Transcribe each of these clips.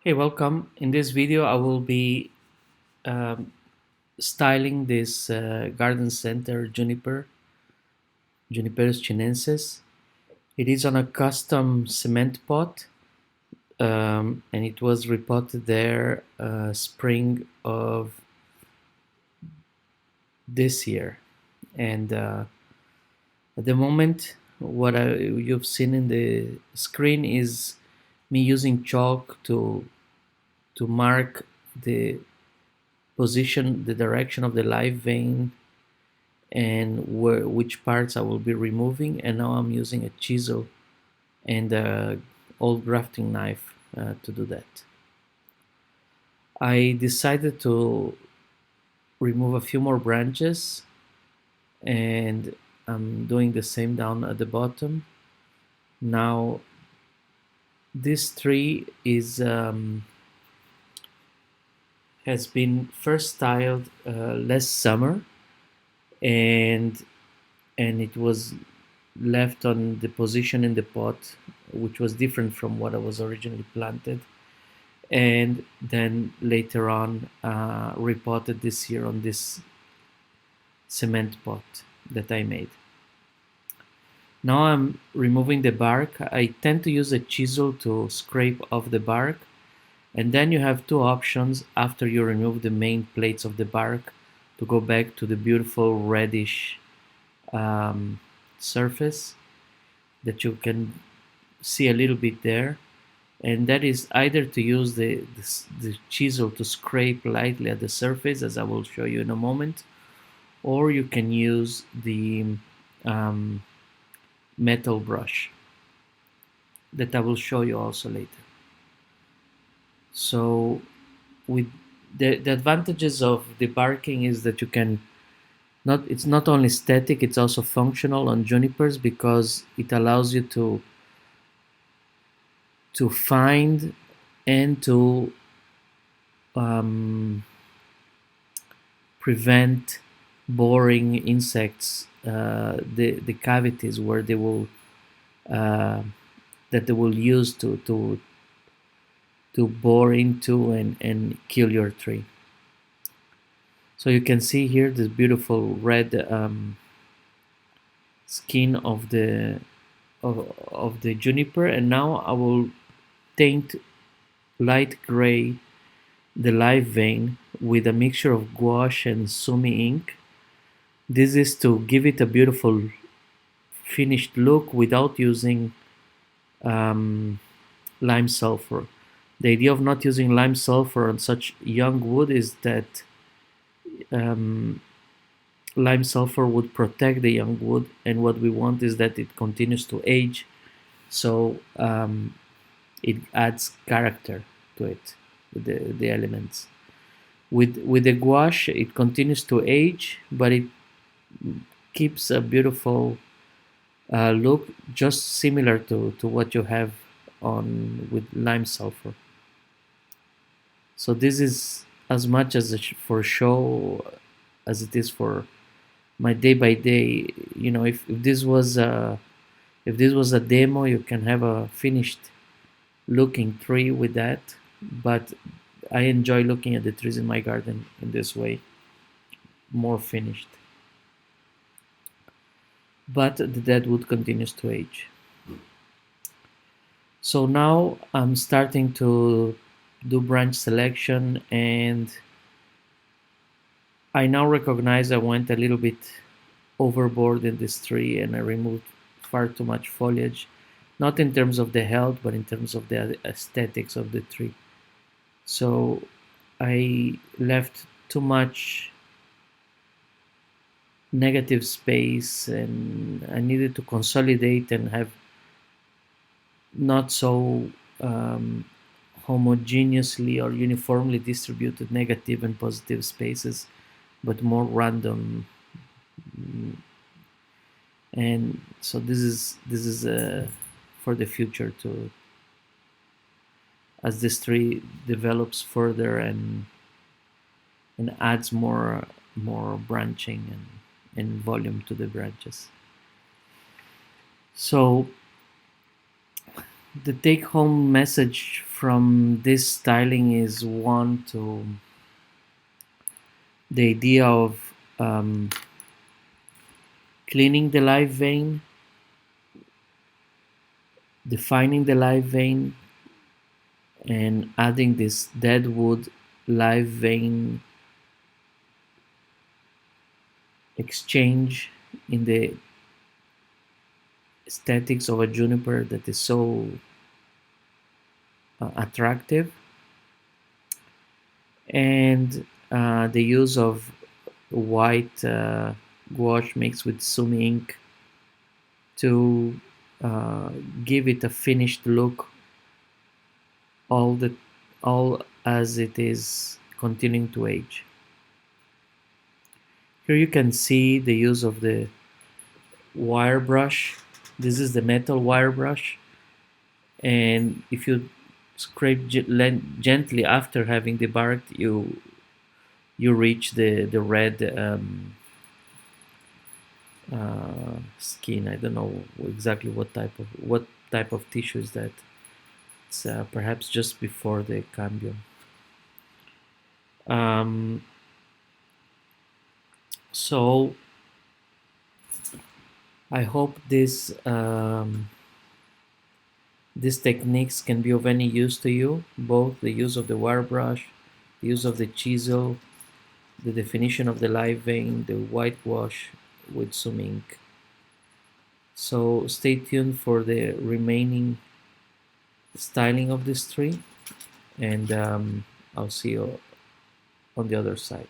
Hey, welcome. In this video, I will be um, styling this garden center Juniperus chinensis. It is on a custom cement pot, and it was repotted there spring of this year. And at the moment, you've seen in the screen is me using chalk to mark the position, the direction of the live vein and which parts I will be removing. And now I'm using a chisel and a old grafting knife to do that. I decided to remove a few more branches, and I'm doing the same down at the bottom. Now this tree is has been first styled last summer, and it was left on the position in the pot, which was different from what I was originally planted, and then later on repotted this year on this cement pot that I made. Now I'm removing the bark. I tend to use a chisel to scrape off the bark, and then you have two options after you remove the main plates of the bark to go back to the beautiful reddish um, surface that you can see a little bit there, and that is either to use the chisel to scrape lightly at the surface, as I will show you in a moment, or you can use the um, metal brush that I will show you also later. So with the advantages of debarking is that you can not it's not only static, it's also functional on junipers, because it allows you to find and to um, prevent boring insects, the cavities where they will uh, that they will use to bore into and kill your tree. So you can see here this beautiful red skin of the juniper, and now I will paint light gray the live vein with a mixture of gouache and sumi ink. This is to give it a beautiful finished look without using um, lime sulfur. The idea of not using lime sulfur on such young wood is that um, lime sulfur would protect the young wood, and what we want is that it continues to age, so it adds character to it, the elements. With the gouache, it continues to age, but it keeps a beautiful look, just similar to what you have on with lime sulfur. So this is as much as for show as it is for my day by day. You know, if this was a demo, you can have a finished looking tree with that. But I enjoy looking at the trees in my garden in this way, more finished. But the deadwood continues to age. So now I'm starting to do branch selection, and I now recognize I went a little bit overboard in this tree and I removed far too much foliage, not in terms of the health, but in terms of the aesthetics of the tree. So I left too much negative space, and I needed to consolidate and have not so um, homogeneously or uniformly distributed negative and positive spaces, but more random. And so this is for the future, to as this tree develops further and adds more branching and volume to the branches. So The take home message from this styling is one to the idea of cleaning the live vein, defining the live vein, and adding this deadwood live vein exchange in the aesthetics of a juniper that is so attractive, and the use of white gouache mixed with sumi ink to uh, give it a finished look, all the all as it is continuing to age. Here you can see the use of the wire brush. This is the metal wire brush, and if you scrape gently after having debarked, you reach the red skin. I don't know exactly what type of tissue is that. It's perhaps just before the cambio. Um, so I hope these techniques can be of any use to you, both the use of the wire brush, the use of the chisel, the definition of the live vein, the whitewash with some ink. So stay tuned for the remaining styling of this tree, and I'll see you on the other side.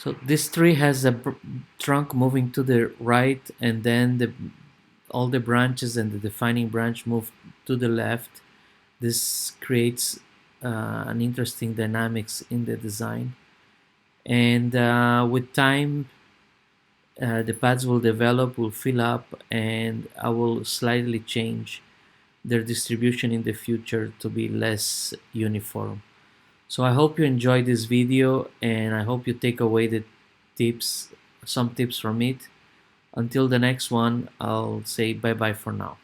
So this tree has a trunk moving to the right, and then the all the branches and the defining branch move to the left. This creates an interesting dynamics in the design. And with time, the pads will develop, will fill up, and I will slightly change their distribution in the future to be less uniform. So I hope you enjoyed this video, and I hope you take away the tips, some tips from it. Until the next one, I'll say bye bye for now.